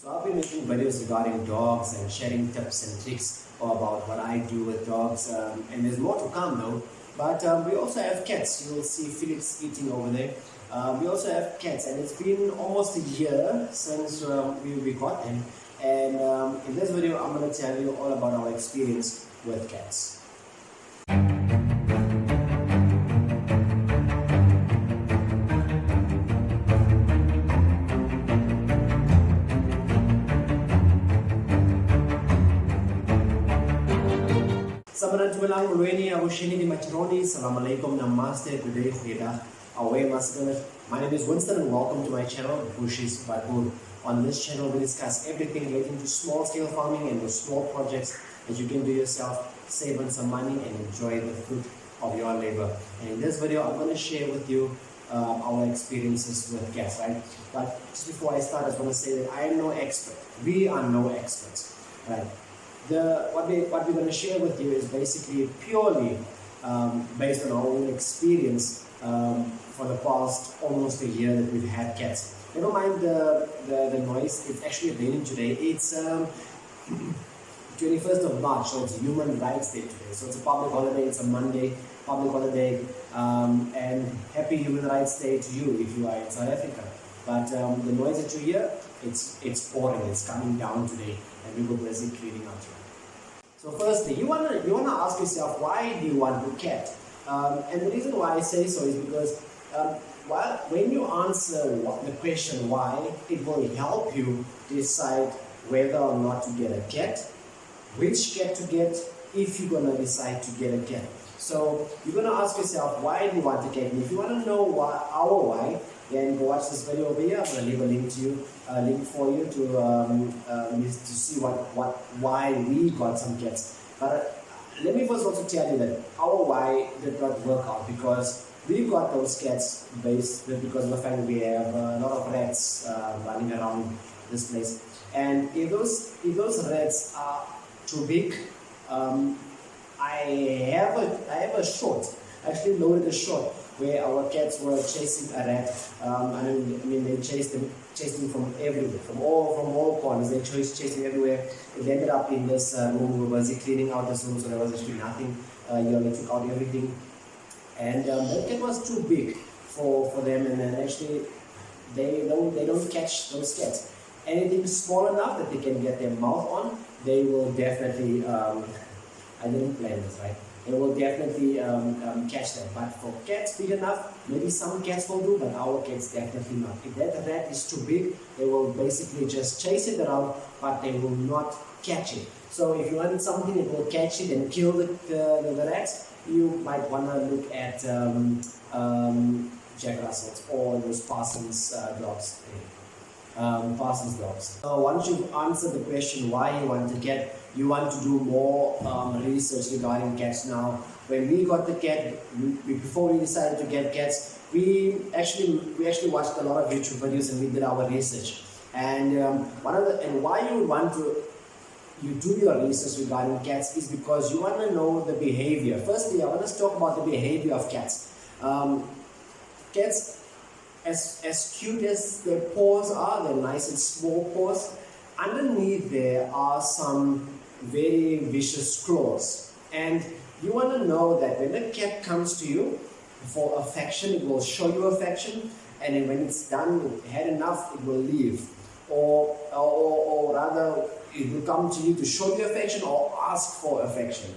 So I've been making videos regarding dogs and sharing tips and tricks about what I do with dogs, and there's more to come though. But we also have cats. You'll see Felix eating over there. We also have cats, and it's been almost a year since we got them. And in this video, I'm going to tell you all about our experience with cats. Salam Mulweni, Abushini Machroni, Salam Alaikum, Namaste, good day, Khida, Away Maskana. My name is Winston and welcome to my channel, Bushies Badboor. On this channel, we discuss everything relating to small scale farming and the small projects that you can do yourself, save on some money and enjoy the fruit of your labor. And in this video, I'm going to share with you our experiences with cats, right? But just before I start, I just want to say that I am no expert. We are no experts, right? What we're going to share with you is basically purely based on our own experience for the past almost a year that we've had cats. Never mind the noise, it's actually raining today. It's 21st of March, so it's Human Rights Day today. So it's a public holiday, it's a Monday, public holiday, and happy Human Rights Day to you if you are in South Africa. But the noise that you hear, it's pouring, it's coming down today, and we were busy cleaning out here. So firstly, you wanna ask yourself, why do you want a cat? And the reason why I say so is because when you answer the question why, it will help you decide whether or not to get a cat, which cat to get, if you're gonna decide to get a cat. So you're gonna ask yourself, why do you want a cat? And if you wanna know our why, then go watch this video over here. I'm gonna leave a link for you to see why we got some cats. But let me first also tell you that our why did not work out because we got those cats because of the fact that we have a lot of rats running around this place. And if those rats are too big, I have a shot. I actually loaded a shot where our cats were chasing a rat. I mean they chased him from everywhere, from all corners. They chased him everywhere. It ended up in this room. We were busy cleaning out this room, so there was actually nothing. They took out everything, and that cat was too big for them. And then actually, they don't catch those cats. Anything small enough that they can get their mouth on, they will definitely. I didn't plan this, right? They will definitely catch them. But for cats big enough, maybe some cats will do, but our cats definitely not. If that rat is too big, they will basically just chase it around, but they will not catch it. So if you want something that will catch it and kill the rats, you might want to look at Jack Russells or those Parsons dogs. Parsons dogs. So once you've answered the question why you want to get, you want to do more research regarding cats now. When we got the cat, before we decided to get cats, we actually watched a lot of YouTube videos and we did our research. And why you do your research regarding cats is because you want to know the behavior. Firstly, I want to talk about the behavior of cats. Cats, as cute as their paws are, they're nice and small paws, underneath there are some very vicious claws. And you want to know that when a cat comes to you for affection, it will show you affection, and then when it's done, had enough, it will leave. Or rather, it will come to you to show you affection or ask for affection.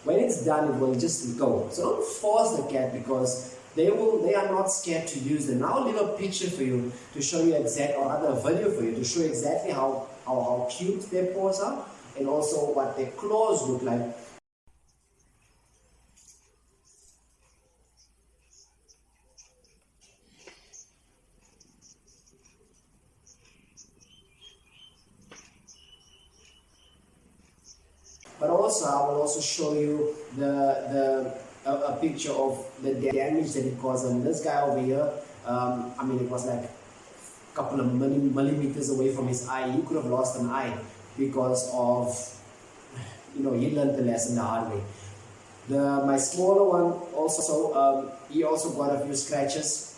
When it's done, it will just go. So don't force the cat because they are not scared to use them. Now a little picture for you to show you or rather a video for you to show you exactly how cute their paws are and also what their claws look like. But also I will also show you a picture of the damage that it caused. And this guy over here, it was like a couple of millimeters away from his eye. He could have lost an eye because of, he learned the lesson the hard way. My smaller one also, he also got a few scratches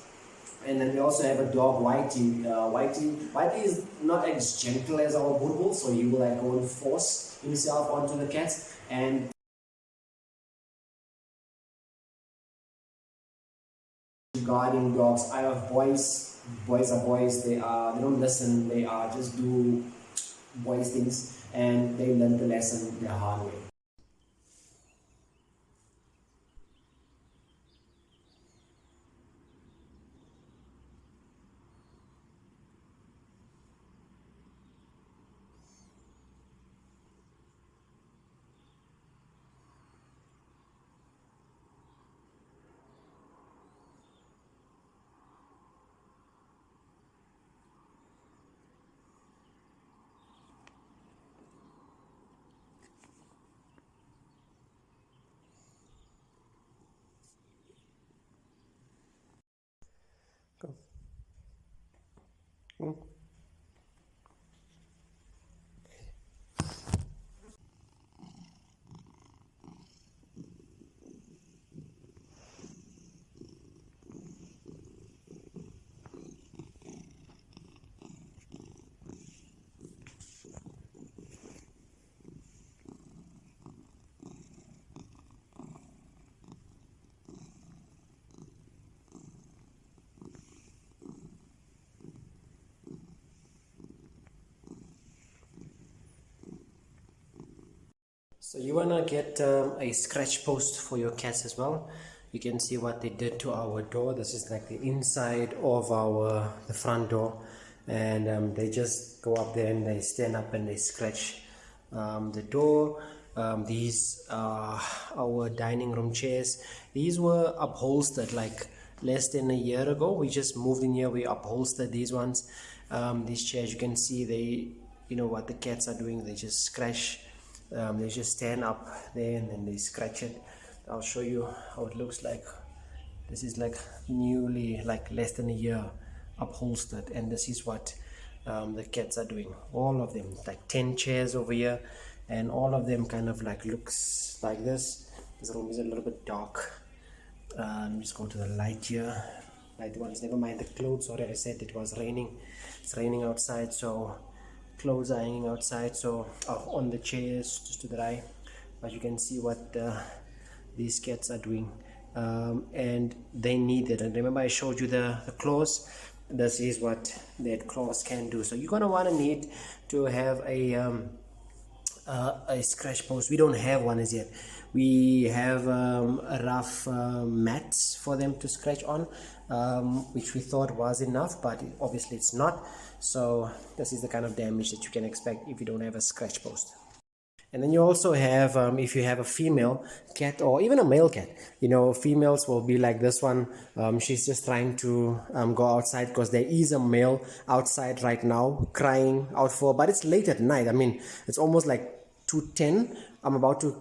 And then we also have a dog, Whitey. Whitey is not as gentle as our Bulbul, so he will like go and force himself onto the cats. And guarding dogs, I have boys. Boys are boys. They don't listen. They just do boys things, and they learn the lesson the hard way. Go. Go. So you wanna get a scratch post for your cats as well. You can see what they did to our door. This is like the inside of the front door, and they just go up there and they stand up and they scratch the door. These are our dining room chairs. These were upholstered like less than a year ago. We just moved in here. We upholstered these ones. These chairs, you can see they, you know what the cats are doing. They just scratch. They just stand up there and then they scratch it. I'll show you how it looks like. This is like newly, like less than a year upholstered, and this is what the cats are doing. All of them, like 10 chairs over here, and all of them kind of like looks like this. This room is a little bit dark. Let me just go to the light here. Light ones, never mind the clothes. Sorry, I said it was raining. It's raining outside, so clothes are hanging outside, so on the chairs just to dry. But you can see what these cats are doing, and they need it. And remember I showed you the claws. This is what that claws can do. So you're gonna want to need to have a scratch post. We don't have one as yet. We have a rough mats for them to scratch on, which we thought was enough, but obviously it's not. So this is the kind of damage that you can expect if you don't have a scratch post. And then you also have, if you have a female cat or even a male cat, you know, females will be like this one. She's just trying to go outside because there is a male outside right now crying out for, but it's late at night. I mean, it's almost like 2:10. I'm about to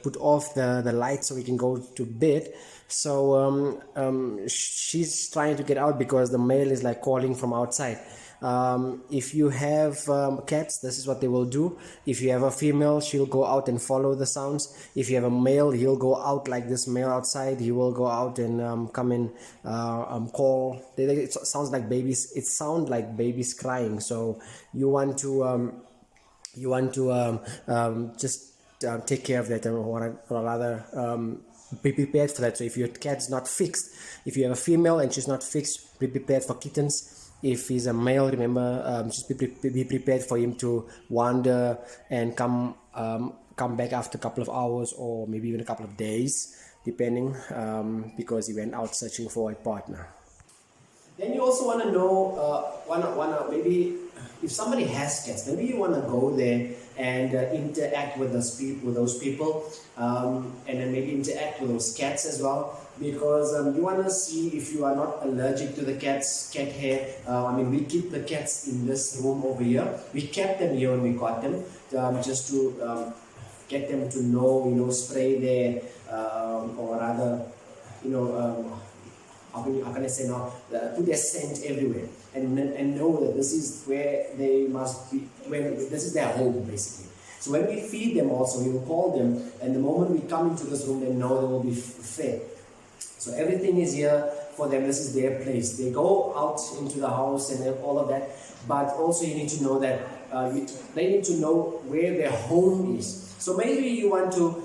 put off the light so we can go to bed. So she's trying to get out because the male is like calling from outside. If you have cats, this is what they will do. If you have a female, she'll go out and follow the sounds. If you have a male, he'll go out like this male outside. He will go out and come and call. It sounds like babies. It sounds like babies crying. So you want to just take care of that, or rather be prepared for that. So if your cat's not fixed, if you have a female and she's not fixed, be prepared for kittens. If he's a male, remember, just be prepared for him to wander and come back after a couple of hours or maybe even a couple of days, depending, because he went out searching for a partner. Then you also want to know, maybe if somebody has cats, maybe you want to go there and interact with those people, and then maybe interact with those cats as well, because you want to see if you are not allergic to the cat hair. I mean, we keep the cats in this room over here. We kept them here when we got them, just to get them to know, spray their, or rather, how can I say now, put their scent everywhere, and know that this is where they must be, this is their home basically. So when we feed them also, we will call them, and the moment we come into this room, they know they will be fed. So everything is here for them, this is their place. They go out into the house and all of that, but also you need to know that they need to know where their home is. So maybe you want to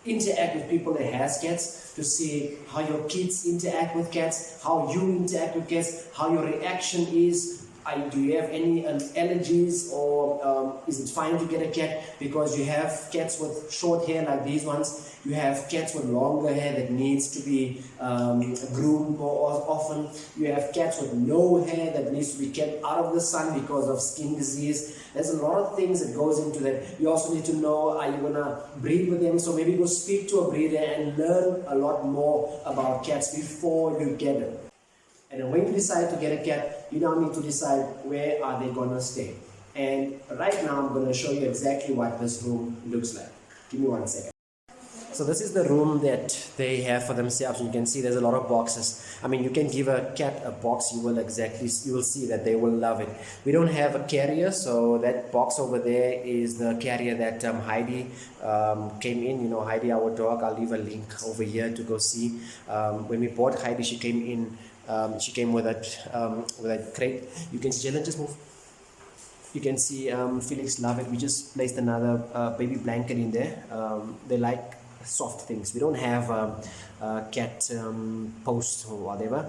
interact with people that has cats, to see how your kids interact with cats, how you interact with cats, how your reaction is. Do you have any allergies, or is it fine to get a cat? Because you have cats with short hair like these ones, you have cats with longer hair that needs to be groomed more often, you have cats with no hair that needs to be kept out of the sun because of skin disease. There's a lot of things that goes into that. You also need to know, are you going to breed with them? So maybe go speak to a breeder and learn a lot more about cats before you get them. And then when you decide to get a cat, you now need to decide where are they going to stay. And right now I'm going to show you exactly what this room looks like. Give me 1 second. So this is the room that they have for themselves. You can see there's a lot of boxes. I mean, you can give a cat a box, you will see that they will love it. We don't have a carrier, so that box over there is the carrier that Heidi came in. You know, Heidi, our dog. I'll leave a link over here to go see. When we bought Heidi, she came in. She came with that crate. You can see, Jalen, just move. You can see Felix love it. We just placed another baby blanket in there. They like soft things. We don't have cat posts or whatever.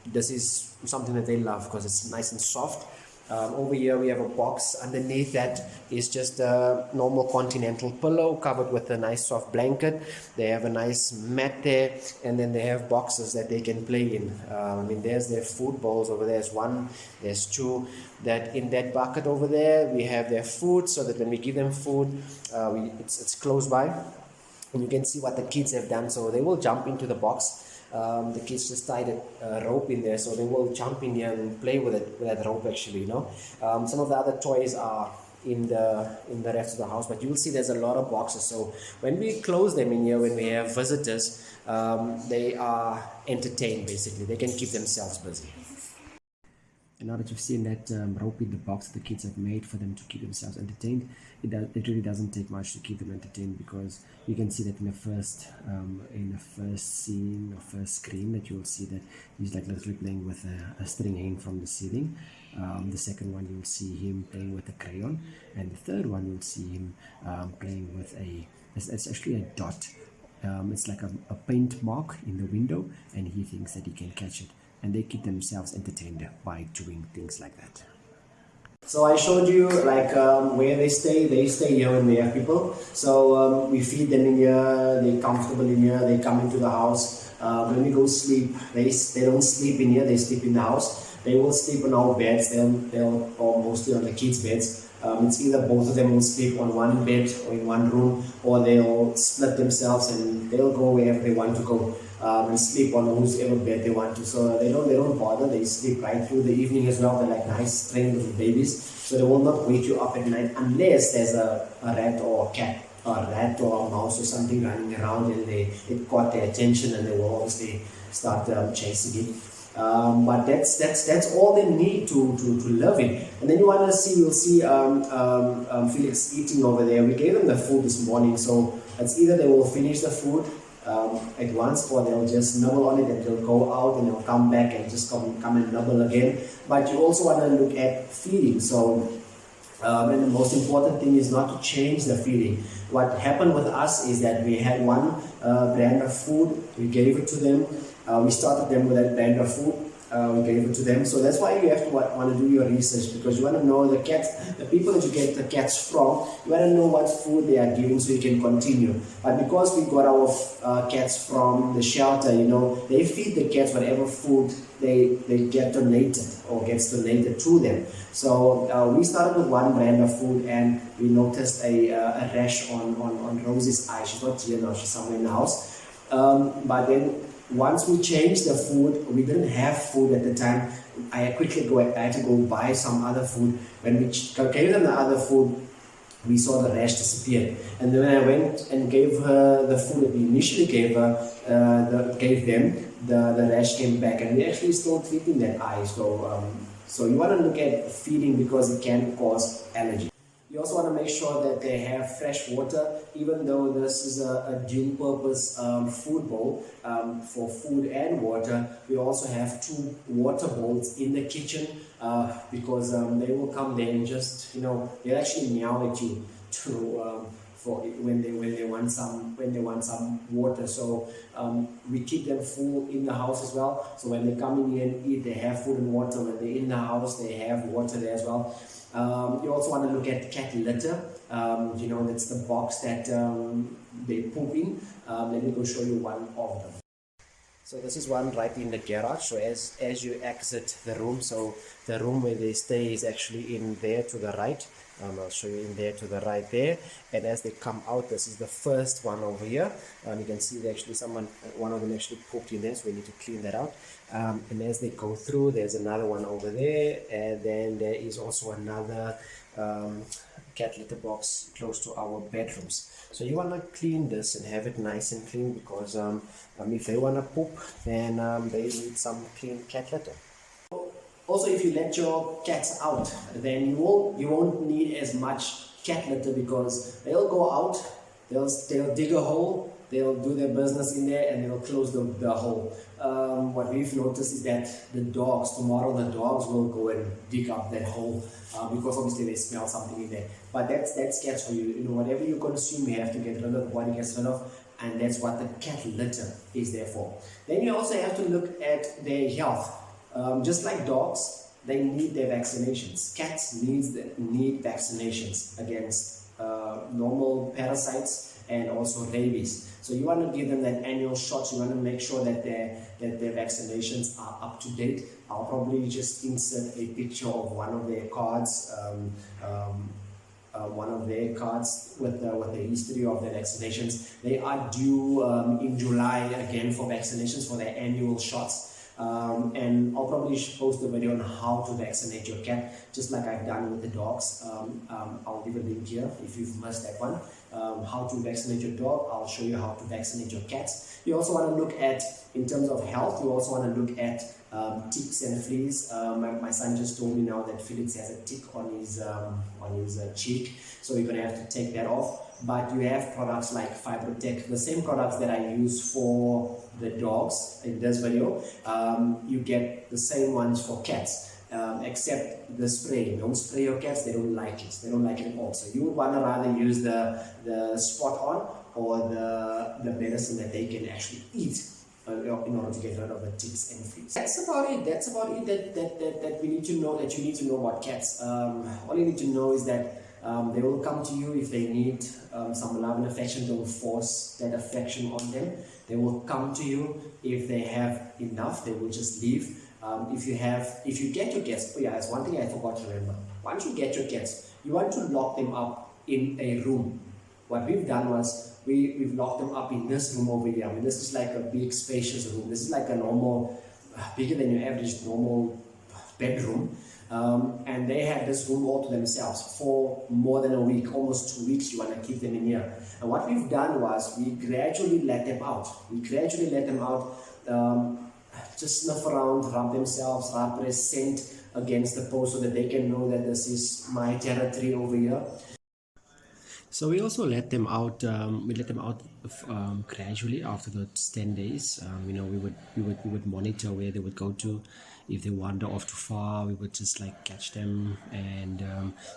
This is something that they love because it's nice and soft. Over here we have a box. Underneath that is just a normal continental pillow covered with a nice soft blanket. They have a nice mat there, and then they have boxes that they can play in. I mean, there's their food bowls over there. There's one, there's two. That in that bucket over there we have their food, so that when we give them food, it's close by. And you can see what the kids have done. So they will jump into the box. The kids just tied a rope in there, so they will jump in here and play with it, with that rope actually, you know. Some of the other toys are in the rest of the house, but you'll see there's a lot of boxes. So when we close them in here, when we have visitors, they are entertained basically. They can keep themselves busy. And now that you've seen that rope in the box that the kids have made for them to keep themselves entertained, it really doesn't take much to keep them entertained, because you can see that in the first scene or first screen, that you'll see that he's like literally playing with a string hanging from the ceiling. The second one, you'll see him playing with a crayon, and the third one, you'll see him playing with it's actually a dot. It's like a paint mark in the window, and he thinks that he can catch it. And they keep themselves entertained by doing things like that. So I showed you like where they stay here when we have people. So we feed them in here, they're comfortable in here, they come into the house. When we go sleep, they don't sleep in here, they sleep in the house. They will sleep on our beds, or mostly on the kids' beds. It's either both of them will sleep on one bed or in one room, or they'll split themselves and they'll go wherever they want to go. And sleep on whoever bed they want to. So they don't bother. They sleep right through the evening as well. They're like nice trained little babies. So they will not wake you up at night unless there's a rat or a cat, or a rat or a mouse or something running around, and it caught their attention, and they will obviously start chasing it. But that's all they need to live in. And then you'll see Felix eating over there. We gave them the food this morning, so it's either they will finish the food at once, or they'll just nibble on it and they'll go out and they'll come back and just come and nibble again. But you also want to look at feeding. So and the most important thing is not to change the feeding. What happened with us is that we had one brand of food, we gave it to them. We started them with that brand of food. We gave it to them. So that's why you have to want to do your research, because you want to know the people that you get the cats from. You want to know what food they are giving so you can continue. But because we got our cats from the shelter, you know, they feed the cats whatever food they get donated or gets donated to them. So we started with one brand of food, and we noticed a rash on Rosie's eye. She's not here now, she's somewhere in the house. But then once we changed the food, we didn't have food at the time. I had to go buy some other food. When we gave them the other food, we saw the rash disappear. And then when I went and gave her the food that we initially gave them, the rash came back, and we actually still treating that eye. So you want to look at feeding, because it can cause allergy. You also want to make sure that they have fresh water, even though this is a dual purpose food bowl for food and water. We also have 2 water bowls in the kitchen because they will come there and just, they'll actually meow at you to for when they want some water. So we keep them full in the house as well. So when they come in here and eat, they have food and water. When they're in the house, they have water there as well. You also want to look at cat litter. That's the box that they poop in. Let me go show you one of them. So this is one right in the garage. So as you exit the room, so the room where they stay is actually in there to the right. I'll show you in there to the right there. And as they come out, this is the first one over here. You can see they actually one of them actually pooped in there, so we need to clean that out. And as they go through, there's another one over there, and then there is also another cat litter box close to our bedrooms. So you want to clean this and have it nice and clean because if they want to poop, then they need some clean cat litter. Also, if you let your cats out, then you won't need as much cat litter because they'll go out, they'll dig a hole, they'll do their business in there, and they'll close the hole. What we've noticed is that tomorrow the dogs will go and dig up that hole because obviously they smell something in there. But that's cats for you. Whatever you consume, you have to get rid of what you get rid of, and that's what the cat litter is there for. Then you also have to look at their health. Just like dogs, they need their vaccinations. Cats need vaccinations against normal parasites and also rabies. So you want to give them that annual shot. You want to make sure that their vaccinations are up to date. I'll probably just insert a picture of one of their cards, with the history of their vaccinations. They are due in July again for vaccinations for their annual shots. And I'll probably post a video on how to vaccinate your cat, just like I've done with the dogs. I'll leave a link here if you've missed that one. How to vaccinate your dog, I'll show you how to vaccinate your cats. You also want to look at, in terms of health, you also want to look at ticks and fleas. My son just told me now that Felix has a tick on his cheek, so you're going to have to take that off. But you have products like Fibrotech, the same products that I use for the dogs in this video. You get the same ones for cats, except the spray. Don't spray your cats, they don't like it. They don't like it at all. So you would want to rather use the spot on or the medicine that they can actually eat in order to get rid of the ticks and fleas. That's about it that we need to know, that you need to know about cats. All you need to know is that they will come to you if they need some love and affection. Don't force that affection on them. They will come to you if they have enough. They will just leave. If you get your cats, oh yeah, that's one thing I forgot to remember. Once you get your cats, you want to lock them up in a room. What we've done was we've locked them up in this room over here. I mean, this is like a big spacious room. This is like a normal, bigger than your average normal bedroom. And they had this room all to themselves for more than a week, almost 2 weeks. You want to keep them in here. And what we've done was we gradually let them out. Just sniff around, rub themselves, rub their scent against the post so that they can know that this is my territory over here. So we also let them out. We let them out gradually after those 10 days. We would monitor where they would go to. If they wander off too far, we would just like catch them and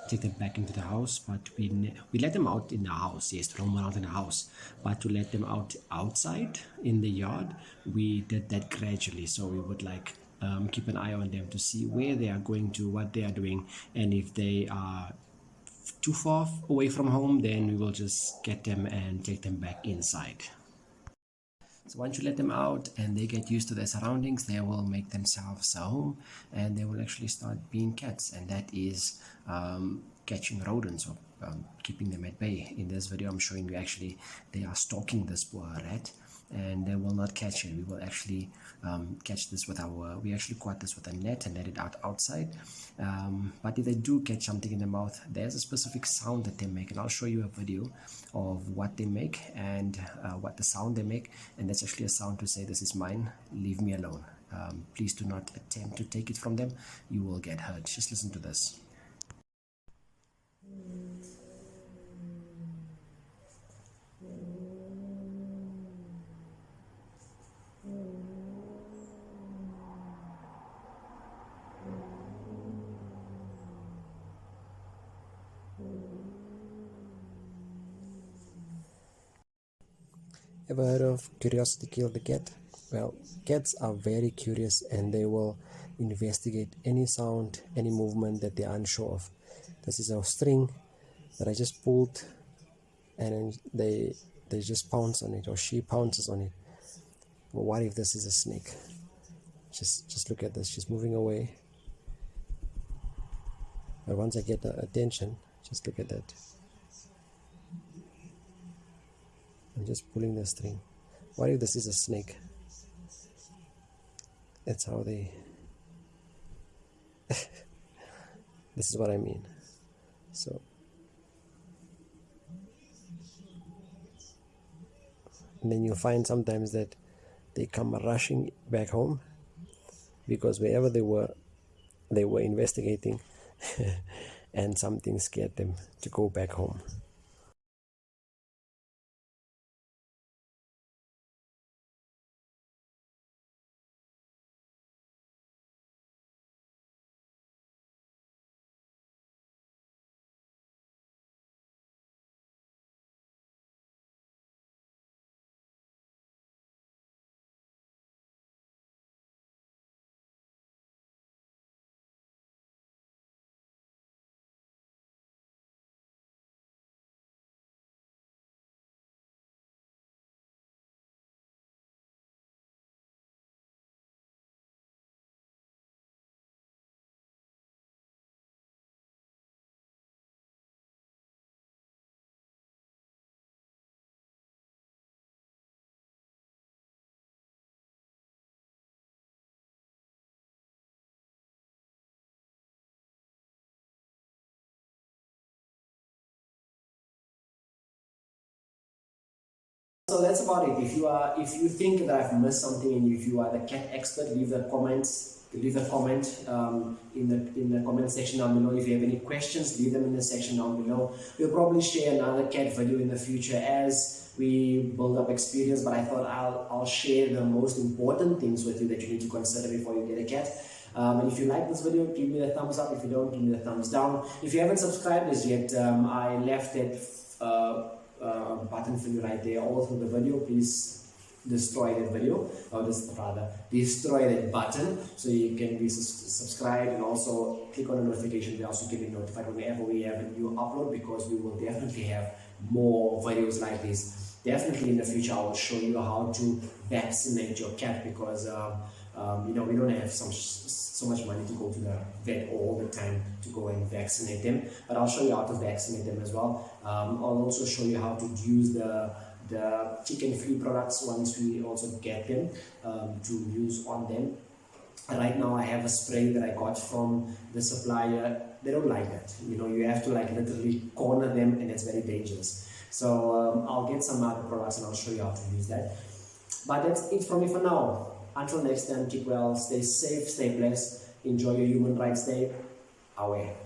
take them back into the house. But we let them out in the house. Yes, to roam around in the house. But to let them out outside in the yard, we did that gradually. So we would like keep an eye on them to see where they are going to, what they are doing, and if they are too far away from home, then we will just get them and take them back inside. So once you let them out and they get used to their surroundings, they will make themselves a home and they will actually start being cats, and that is catching rodents or keeping them at bay. In this video I'm showing you actually they are stalking this poor rat and they will not catch it. We will actually catch this with we actually caught this with a net and let it outside. But if they do catch something in the mouth, there's a specific sound that they make, and I'll show you a video of what they make and what the sound they make. And that's actually a sound to say, this is mine, leave me alone. Please do not attempt to take it from them, you will get hurt. Just listen to this. Ever heard of curiosity killed the cat? Well, cats are very curious and they will investigate any sound, any movement that they're unsure of. This is a string that I just pulled, and then they just pounce on it, or she pounces on it. Well, what if this is a snake? Just look at this. She's moving away. But once I get her attention, just look at that. I'm just pulling the string. What if this is a snake? That's how they... This is what I mean. So, and then you'll find sometimes that they come rushing back home because wherever they were investigating and something scared them to go back home. So that's about it. If you think that I've missed something and if you are the cat expert, leave a comment in the comment section down below. If you have any questions, leave them in the section down below. We'll probably share another cat video in the future as we build up experience, but I thought I'll share the most important things with you that you need to consider before you get a cat. And if you like this video, give me the thumbs up. If you don't, give me the thumbs down. If you haven't subscribed as yet, I left that button for you right there all through the video. Please destroy that video, or destroy that button so you can be subscribed, and also click on the notification bell so you can be notified whenever we have a new upload, because we will definitely have more videos like this. Definitely in the future I will show you how to vaccinate your cat, because we don't have so much money to go to the vet all the time to go and vaccinate them, but I'll show you how to vaccinate them as well. I'll also show you how to use the chicken-free products once we also get them to use on them. Right now I have a spray that I got from the supplier. They don't like that. You have to literally corner them, and it's very dangerous. So I'll get some other products and I'll show you how to use that. But that's it from me for now. Until next time, keep well, stay safe, stay blessed, enjoy your Human Rights Day. Away.